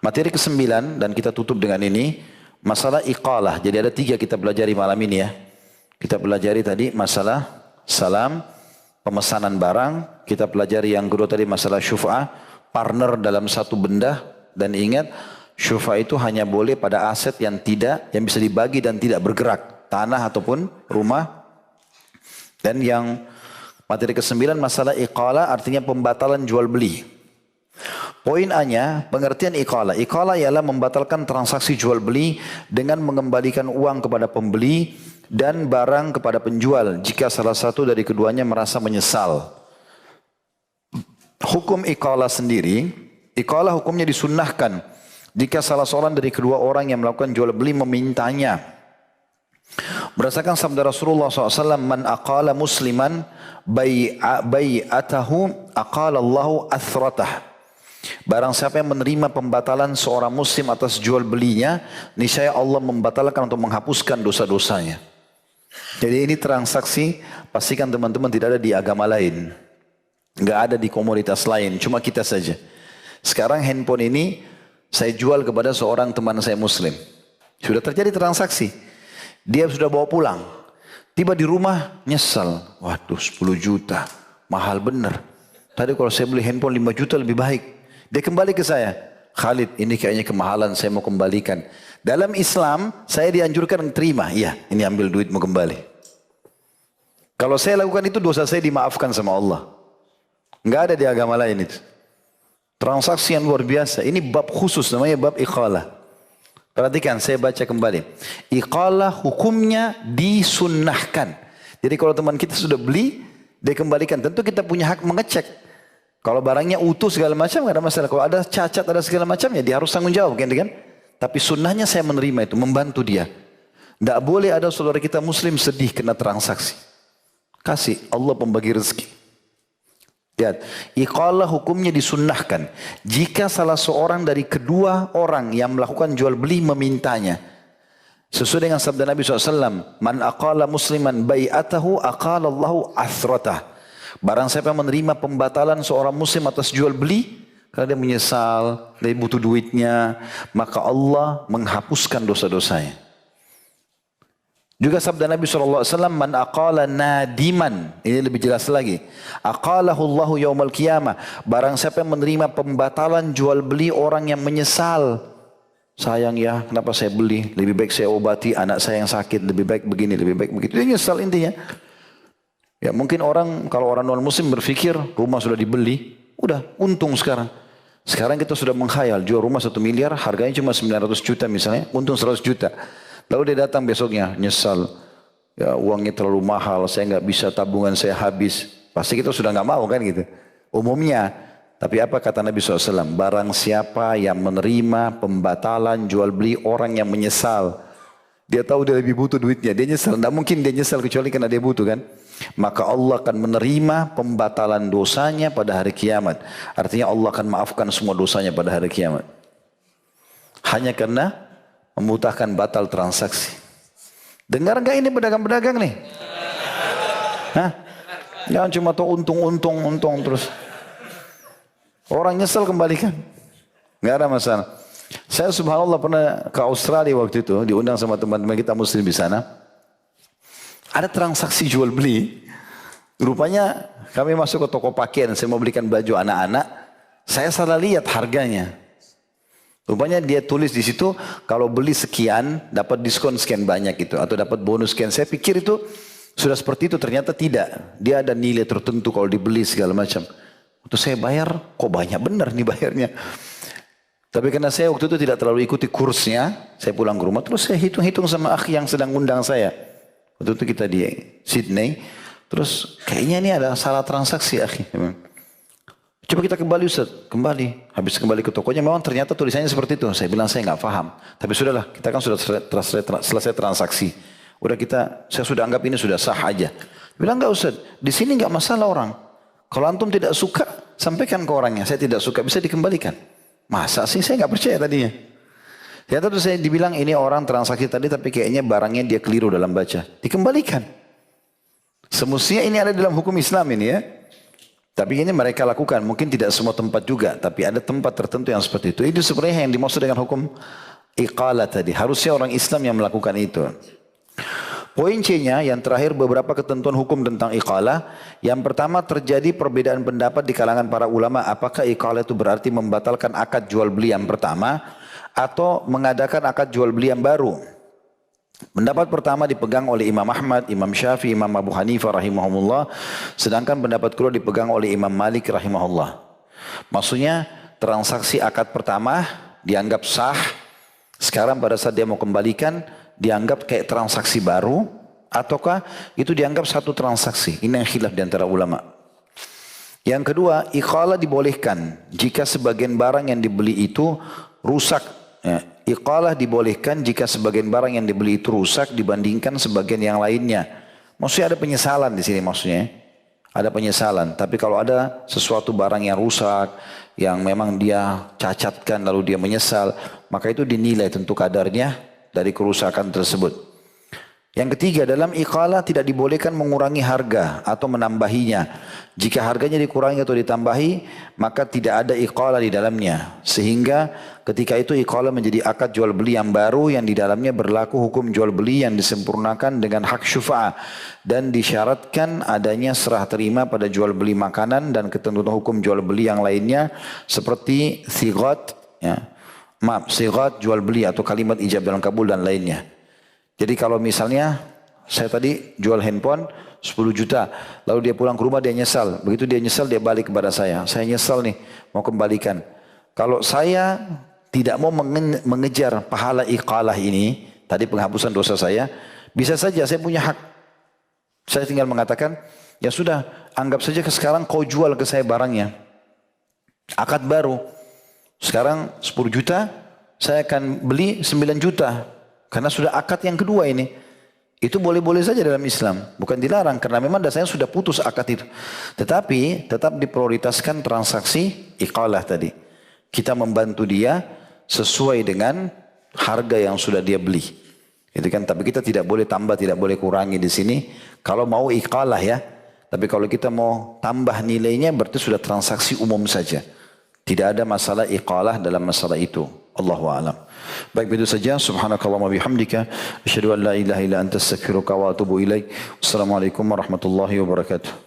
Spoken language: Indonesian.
Materi ke-9 dan kita tutup dengan ini, masalah iqalah. Jadi ada 3 kita pelajari malam ini ya. Kita pelajari tadi masalah salam, pemesanan barang. Kita pelajari yang kedua tadi masalah syuf'ah, partner dalam satu benda. Dan ingat, syuf'ah itu hanya boleh pada aset yang bisa dibagi dan tidak bergerak. Tanah ataupun rumah. Dan yang materi ke-9 masalah iqalah artinya pembatalan jual beli. Poin A-nya, pengertian iqalah. Iqalah ialah membatalkan transaksi jual beli dengan mengembalikan uang kepada pembeli dan barang kepada penjual jika salah satu dari keduanya merasa menyesal. Hukum iqalah sendiri, iqalah hukumnya disunnahkan jika salah seorang dari kedua orang yang melakukan jual beli memintanya. Berdasarkan sabda Rasulullah SAW, man aqala musliman bai'atahu aqala Allahu athratah. Barang siapa yang menerima pembatalan seorang muslim atas jual belinya, niscaya Allah membatalkan untuk menghapuskan dosa-dosanya. Jadi ini transaksi, pastikan teman-teman tidak ada di agama lain. Enggak ada di komoditas lain, cuma kita saja. Sekarang handphone ini saya jual kepada seorang teman saya muslim. Sudah terjadi transaksi. Dia sudah bawa pulang. Tiba di rumah, nyesal. Waduh 10 juta, mahal benar. Tadi kalau saya beli handphone 5 juta lebih baik. Dia kembali ke saya. Khalid, ini kayaknya kemahalan, saya mau kembalikan. Dalam Islam, saya dianjurkan terima. Iya, ini ambil duit mau kembali. Kalau saya lakukan itu, dosa saya dimaafkan sama Allah. Enggak ada di agama lain itu. Transaksi yang luar biasa. Ini bab khusus, namanya bab iqalah. Perhatikan, saya baca kembali. Iqalah hukumnya disunnahkan. Jadi kalau teman kita sudah beli, dia kembalikan. Tentu kita punya hak mengecek. Kalau barangnya utuh segala macam, nggak ada masalah. Kalau ada cacat, ada segala macam, ya dia harus tanggung jawab. Kan? Tapi sunnahnya saya menerima itu, membantu dia. Tidak boleh ada saudara kita muslim sedih kena transaksi. Kasih, Allah pembagi rezeki. Lihat, iqalah hukumnya disunnahkan. Jika salah seorang dari kedua orang yang melakukan jual beli memintanya. Sesuai dengan sabda Nabi SAW. Man aqala musliman bai'atahu aqala Allahu athratah. Barang siapa yang menerima pembatalan seorang muslim atas jual beli. Karena dia menyesal, dia butuh duitnya. Maka Allah menghapuskan dosa-dosanya. Juga sabda Nabi SAW. Man aqala nadiman. Ini lebih jelas lagi. Aqalahu Allahu yawmal qiyamah. Barang siapa yang menerima pembatalan jual beli orang yang menyesal. Sayang ya, kenapa saya beli? Lebih baik saya obati anak saya yang sakit. Lebih baik begini, lebih baik begitu. Dia nyesal intinya. Ya mungkin kalau orang non muslim berpikir rumah sudah dibeli, udah untung sekarang. Sekarang kita sudah menghayal jual rumah 1 miliar, harganya cuma 900 juta misalnya, untung 100 juta. Lalu dia datang besoknya, nyesal. Ya uangnya terlalu mahal, saya nggak bisa, tabungan saya habis. Pasti kita sudah nggak mau kan gitu. Umumnya. Tapi apa kata Nabi SAW? Barang siapa yang menerima pembatalan jual beli orang yang menyesal. Dia tahu dia lebih butuh duitnya, dia nyesal. Tidak mungkin dia nyesal kecuali karena dia butuh kan. Maka Allah akan menerima pembatalan dosanya pada hari kiamat. Artinya Allah akan maafkan semua dosanya pada hari kiamat. Hanya karena memutahkan batal transaksi. Dengar enggak ini pedagang-pedagang nih? Hah? Jangan cuma tahu untung terus. Orang nyesel kembalikan. Enggak ada masalah. Saya subhanallah pernah ke Australia waktu itu. Diundang sama teman-teman kita muslim di sana. Ada transaksi jual beli. Rupanya kami masuk ke toko pakaian. Saya mau belikan baju anak-anak. Saya salah lihat harganya. Rupanya dia tulis di situ. Kalau beli sekian dapat diskon sekian banyak itu. Atau dapat bonus sekian. Saya pikir itu sudah seperti itu. Ternyata tidak. Dia ada nilai tertentu kalau dibeli segala macam. Waktu saya bayar. Kok banyak benar nih bayarnya. Tapi karena saya waktu itu tidak terlalu ikuti kursnya. Saya pulang ke rumah. Terus saya hitung-hitung sama akhi yang sedang undang saya. Waktu itu kita di Sydney. Terus kayaknya ini ada salah transaksi akhi. Coba kita kembali Ustaz. Kembali. Habis kembali ke tokonya memang ternyata tulisannya seperti itu. Saya bilang saya nggak paham. Tapi sudahlah. Kita kan sudah selesai transaksi. Saya sudah anggap ini sudah sah aja. Bilang enggak Ustaz. Di sini nggak masalah orang. Kalau antum tidak suka. Sampaikan ke orangnya. Saya tidak suka. Bisa dikembalikan. Masa sih saya nggak percaya tadinya. Ternyata tuh saya dibilang ini orang transaksi tadi tapi kayaknya barangnya dia keliru dalam baca. Dikembalikan. Semestinya ini ada dalam hukum Islam ini ya. Tapi ini mereka lakukan, mungkin tidak semua tempat juga, tapi ada tempat tertentu yang seperti itu. Itu sebenarnya yang dimaksud dengan hukum iqalah tadi. Harusnya orang Islam yang melakukan itu. Poin C-nya yang terakhir beberapa ketentuan hukum tentang iqalah. Yang pertama terjadi perbedaan pendapat di kalangan para ulama apakah iqalah itu berarti membatalkan akad jual beli yang pertama atau mengadakan akad jual beli yang baru. Pendapat pertama dipegang oleh Imam Ahmad, Imam Syafi'i, Imam Abu Hanifah rahimahumullah, sedangkan pendapat kedua dipegang oleh Imam Malik rahimahullah. Maksudnya transaksi akad pertama dianggap sah, sekarang pada saat dia mau kembalikan dianggap kayak transaksi baru, ataukah itu dianggap satu transaksi. Ini yang khilaf di antara ulama. Yang kedua, iqalah dibolehkan jika sebagian barang yang dibeli itu rusak. Ya, iqalah dibolehkan jika sebagian barang yang dibeli itu rusak dibandingkan sebagian yang lainnya. Maksudnya ada penyesalan di sini maksudnya. Ada penyesalan. Tapi kalau ada sesuatu barang yang rusak, yang memang dia cacatkan lalu dia menyesal, maka itu dinilai tentu kadarnya dari kerusakan tersebut. Yang ketiga, dalam iqalah tidak dibolehkan mengurangi harga atau menambahinya. Jika harganya dikurangi atau ditambahi, maka tidak ada iqalah di dalamnya. Sehingga ketika itu iqalah menjadi akad jual beli yang baru yang di dalamnya berlaku hukum jual beli yang disempurnakan dengan hak syufa'ah. Dan disyaratkan adanya serah terima pada jual beli makanan dan ketentuan hukum jual beli yang lainnya seperti sighat, ya. Sighat jual beli atau kalimat ijab dalam kabul dan lainnya. Jadi kalau misalnya saya tadi jual handphone 10 juta, lalu dia pulang ke rumah dia nyesal. Begitu dia nyesal dia balik kepada saya nyesal nih mau kembalikan. Kalau saya tidak mau mengejar pahala iqalah ini, tadi penghapusan dosa saya, bisa saja saya punya hak. Saya tinggal mengatakan, ya sudah anggap saja sekarang kau jual ke saya barangnya. Akad baru. Sekarang 10 juta, saya akan beli 9 juta. Karena sudah akad yang kedua ini. Itu boleh-boleh saja dalam Islam. Bukan dilarang. Karena memang dasarnya sudah putus akad itu. Tetapi tetap diprioritaskan transaksi iqalah tadi. Kita membantu dia sesuai dengan harga yang sudah dia beli. Itu kan. Tapi kita tidak boleh tambah, tidak boleh kurangi di sini. Kalau mau iqalah ya. Tapi kalau kita mau tambah nilainya berarti sudah transaksi umum saja. Tidak ada masalah iqalah dalam masalah itu. Allahu a'lam. Baik itu saja. Subhanakallahumma bihamdika asyhadu an la ilaha illa anta astaghfiruka wa atubu ilaik. Wassalamualaikum warahmatullahi wabarakatuh.